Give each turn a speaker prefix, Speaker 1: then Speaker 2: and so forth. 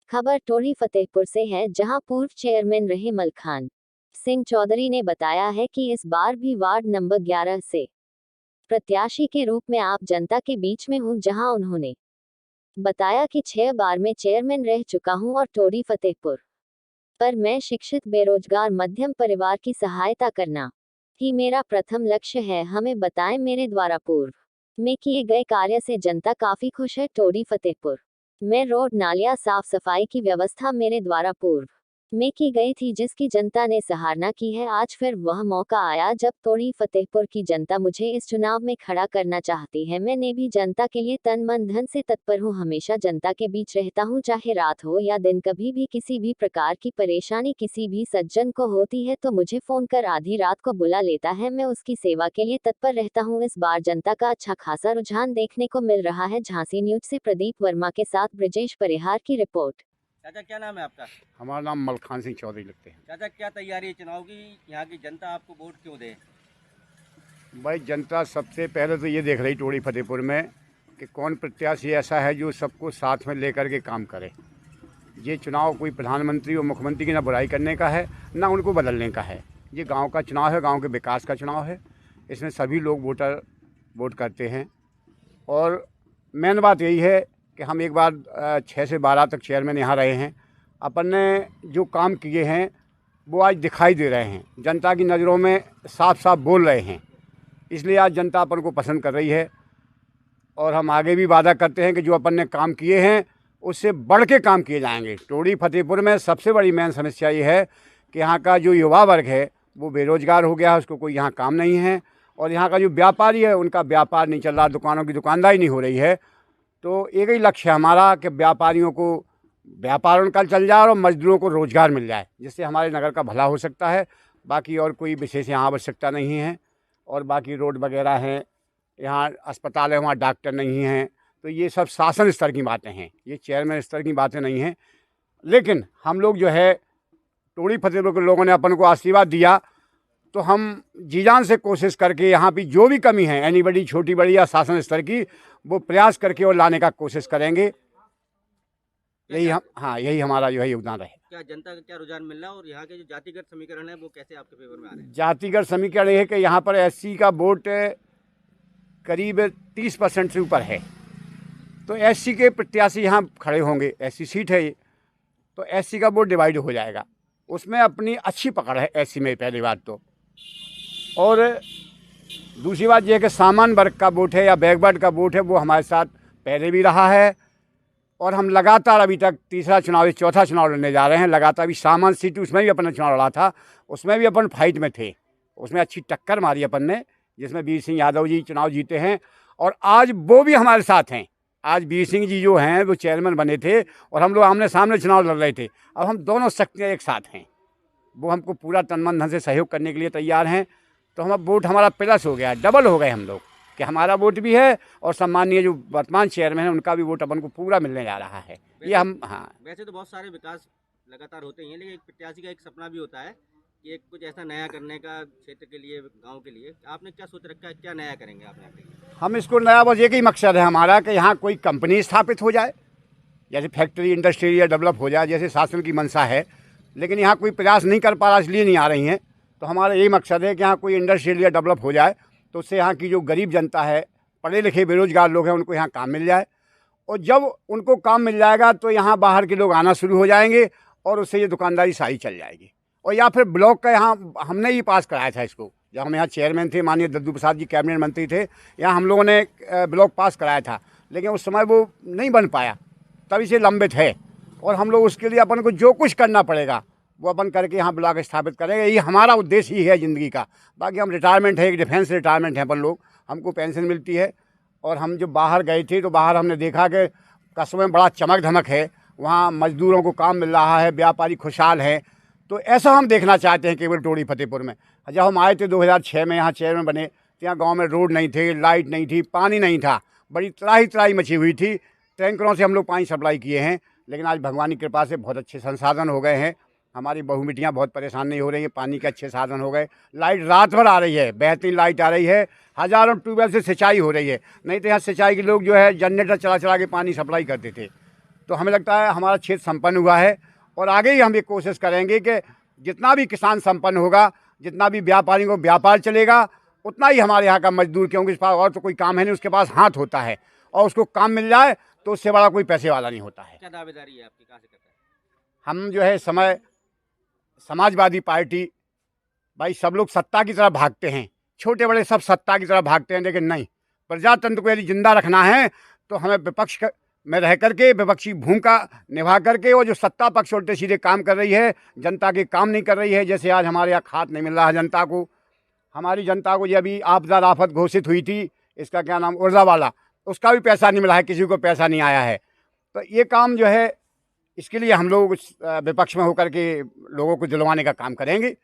Speaker 1: खबर टोरी फतेहपुर से है, जहां पूर्व चेयरमैन रहे मलखान सिंह चौधरी ने बताया है कि इस बार भी वार्ड नंबर 11 से प्रत्याशी के रूप में आप जनता के बीच में हूं, जहां उन्होंने बताया कि 6 बार में चेयरमैन रह चुका हूं और टोरी फतेहपुर पर मैं शिक्षित बेरोजगार मध्यम परिवार की सहायता करना ही मेरा प्रथम लक्ष्य है। हमें बताएं, मेरे द्वारा पूर्व में किए गए कार्य से जनता काफी खुश है। टोरी फतेहपुर में रोड नालियां साफ सफाई की व्यवस्था मेरे द्वारा पूर्व में की गई थी, जिसकी जनता ने सराहना की है। आज फिर वह मौका आया जब टोरी फतेहपुर की जनता मुझे इस चुनाव में खड़ा करना चाहती है। मैंने भी जनता के लिए तन मन धन से तत्पर हूँ, हमेशा जनता के बीच रहता हूँ, चाहे रात हो या दिन। कभी भी किसी भी प्रकार की परेशानी किसी भी सज्जन को होती है तो मुझे फोन कर आधी रात को बुला लेता है, मैं उसकी सेवा के लिए तत्पर रहता हूँ। इस बार जनता का अच्छा खासा रुझान देखने को मिल रहा है। झांसी न्यूज से प्रदीप वर्मा के साथ ब्रजेश परिहार की रिपोर्ट।
Speaker 2: चाचा, क्या नाम है आपका?
Speaker 3: हमारा नाम मलखान सिंह चौधरी लगते हैं।
Speaker 2: चाचा, क्या तैयारी है चुनाव की? यहाँ की जनता आपको वोट क्यों दे?
Speaker 3: भाई, जनता सबसे पहले तो ये देख रही टोरी फतेहपुर में कि कौन प्रत्याशी ऐसा है जो सबको साथ में लेकर के काम करे। ये चुनाव कोई प्रधानमंत्री और मुख्यमंत्री की ना बुराई करने का है, ना उनको बदलने का है। ये गांव का चुनाव है, गांव के विकास का चुनाव है। इसमें सभी लोग वोटर वोट करते हैं। और मेन बात यही है कि हम एक बार 6 से 12 तक चेयरमैन यहाँ रहे हैं। अपन ने जो काम किए हैं वो आज दिखाई दे रहे हैं, जनता की नज़रों में साफ साफ बोल रहे हैं। इसलिए आज जनता अपन को पसंद कर रही है और हम आगे भी वादा करते हैं कि जो अपन ने काम किए हैं उससे बढ़ के काम किए जाएंगे। टोरी फतेहपुर में सबसे बड़ी मेन समस्या ये है कि यहाँ का जो युवा वर्ग है वो बेरोजगार हो गया है, उसको कोई यहाँ काम नहीं है। और यहाँ का जो व्यापारी है उनका व्यापार नहीं चल रहा, दुकानों की दुकानदारी नहीं हो रही है। तो एक ही लक्ष्य है हमारा कि व्यापारियों को व्यापार उनका चल जाए और मजदूरों को रोज़गार मिल जाए, जिससे हमारे नगर का भला हो सकता है। बाकी और कोई विशेष यहाँ आवश्यकता नहीं है। और बाकी रोड वगैरह हैं, यहाँ अस्पताल है, वहाँ डॉक्टर नहीं हैं। तो ये सब शासन स्तर की बातें हैं, ये चेयरमैन स्तर की बातें नहीं हैं। लेकिन हम लोग जो है टोरी फतेहपुर के लोगों ने अपन को आशीर्वाद दिया तो हम जी जान से कोशिश करके यहाँ भी जो भी कमी है, यानी बड़ी छोटी बड़ी या शासन स्तर की, वो प्रयास करके और लाने का कोशिश करेंगे। यही हमारा जो है योगदान रहे।
Speaker 2: क्या जनता का क्या रुझान मिल रहा है और यहाँ के जो जातिगत समीकरण है वो कैसे आपके फेवर में आ रहे हैं?
Speaker 3: जातिगत समीकरण ये है कि यहाँ पर एससी का वोट करीब 30% से ऊपर है। तो एससी के प्रत्याशी यहाँ खड़े होंगे, एससी सीट है ये, तो एससी का वोट डिवाइड हो जाएगा। उसमें अपनी अच्छी पकड़ है एससी में, पहली बात तो। और दूसरी बात यह है कि सामान्य वर्ग का वोट है या बैकवर्ड का वोट है, वो हमारे साथ पहले भी रहा है। और हम लगातार अभी तक तीसरा चुनाव, चौथा चुनाव लड़ने जा रहे हैं। लगातार भी सामान्य सीट, उसमें भी अपन चुनाव लड़ा था, उसमें भी अपन फाइट में थे, उसमें अच्छी टक्कर मारी अपन ने, जिसमें वीर सिंह यादव जी चुनाव जीते हैं। और आज वो भी हमारे साथ हैं। आज वीर सिंह जी जो हैं वो चेयरमैन बने थे और हम लोग आमने सामने चुनाव लड़ रहे थे। अब हम दोनों शक्तियाँ एक साथ हैं, वो हमको पूरा तन मन धन से सहयोग करने के लिए तैयार हैं। तो हम वोट हमारा प्लस हो गया, डबल हो गए हम लोग, कि हमारा वोट भी है और सम्मानीय जो वर्तमान चेयरमैन है उनका भी वोट अपन को पूरा मिलने जा रहा है। ये हम
Speaker 2: वैसे तो बहुत सारे विकास लगातार होते ही हैं, लेकिन एक प्रत्याशी का एक सपना भी होता है कि एक कुछ ऐसा नया करने का क्षेत्र के लिए, गांव के लिए। आपने क्या सोच रखा है, क्या नया करेंगे आप यहाँ पे?
Speaker 3: हम इसको नया, बस एक ही मकसद है हमारा कि यहाँ कोई कंपनी स्थापित हो जाए, जैसे फैक्ट्री इंडस्ट्री या डेवलप हो जाए, जैसे शासन की मंशा है। लेकिन यहाँ कोई प्रयास नहीं कर पा रहा, इसलिए नहीं आ रही हैं। तो हमारा यही मकसद है कि यहाँ कोई इंडस्ट्रियल या डेवलप हो जाए तो उससे यहाँ की जो गरीब जनता है, पढ़े लिखे बेरोजगार लोग हैं, उनको यहाँ काम मिल जाए। और जब उनको काम मिल जाएगा तो यहाँ बाहर के लोग आना शुरू हो जाएंगे और उससे ये दुकानदारी सारी चल जाएगी। और या फिर ब्लॉक का, यहाँ हमने ही पास कराया था इसको, जब हम यहाँ चेयरमैन थे, माननीय दद्दू प्रसाद जी कैबिनेट मंत्री थे, यहाँ हम लोगों ने ब्लॉक पास कराया था। लेकिन उस समय वो नहीं बन पाया, तभी से लंबित है। और हम लोग उसके लिए अपन को जो कुछ करना पड़ेगा वो अपन करके यहाँ ब्लॉक स्थापित करेंगे। ये हमारा उद्देश्य ही है ज़िंदगी का। बाकी हम रिटायरमेंट है, एक डिफेंस रिटायरमेंट है अपन लोग, हमको पेंशन मिलती है। और हम जब बाहर गए थे तो बाहर हमने देखा कि कस्बों में बड़ा चमक धमक है, वहाँ मजदूरों को काम मिल रहा है, व्यापारी खुशहाल है। तो ऐसा हम देखना चाहते हैं केवल टोरी फतेहपुर में। जब हम आए थे 2006 में यहाँ चेयरमैन बने, तो यहाँ गाँव में रोड नहीं थे, लाइट नहीं थी, पानी नहीं था, बड़ी त्राही त्राही मची हुई थी। टैंकरों से हम लोग पानी सप्लाई किए हैं। लेकिन आज भगवान की कृपा से बहुत अच्छे संसाधन हो गए हैं, हमारी बहू बेटियाँ बहुत परेशान नहीं हो रही हैं, पानी के अच्छे साधन हो गए। लाइट रात भर आ रही है, बेहतरीन लाइट आ रही है, हज़ारों ट्यूबवेल से सिंचाई हो रही है। नहीं तो यहाँ सिंचाई के लोग जो है जनरेटर चला चला के पानी सप्लाई करते थे। तो हमें लगता है हमारा क्षेत्र संपन्न हुआ है। और आगे ही हम ये कोशिश करेंगे कि जितना भी किसान संपन्न होगा, जितना भी व्यापारी को व्यापार चलेगा, उतना ही हमारे यहाँ का मजदूर, क्योंकि इस पास और तो कोई काम है नहीं, उसके पास हाथ होता है और उसको काम मिल जाए तो उससे बड़ा कोई पैसे वाला नहीं होता है।
Speaker 2: क्या दावेदारी है आपकी, कहाँ से करता है?
Speaker 3: हम जो है समाजवादी पार्टी, भाई सब लोग सत्ता की तरफ भागते हैं, छोटे बड़े सब सत्ता की तरफ भागते हैं, लेकिन नहीं, प्रजातंत्र को यदि जिंदा रखना है तो हमें विपक्ष में रह करके विपक्षी भूमिका निभा करके, वो जो सत्ता पक्ष उल्टे सीधे काम कर रही है, जनता के काम नहीं कर रही है। जैसे आज हमारे यहाँ खाद नहीं मिल रहा है जनता को, हमारी जनता को, ये अभी आपदा आफत घोषित हुई थी, इसका क्या नाम, उर्जा वाला, उसका भी पैसा नहीं मिला है, किसी को पैसा नहीं आया है। तो ये काम जो है, इसके लिए हम लोग विपक्ष में होकर के लोगों को दिलवाने का काम करेंगे।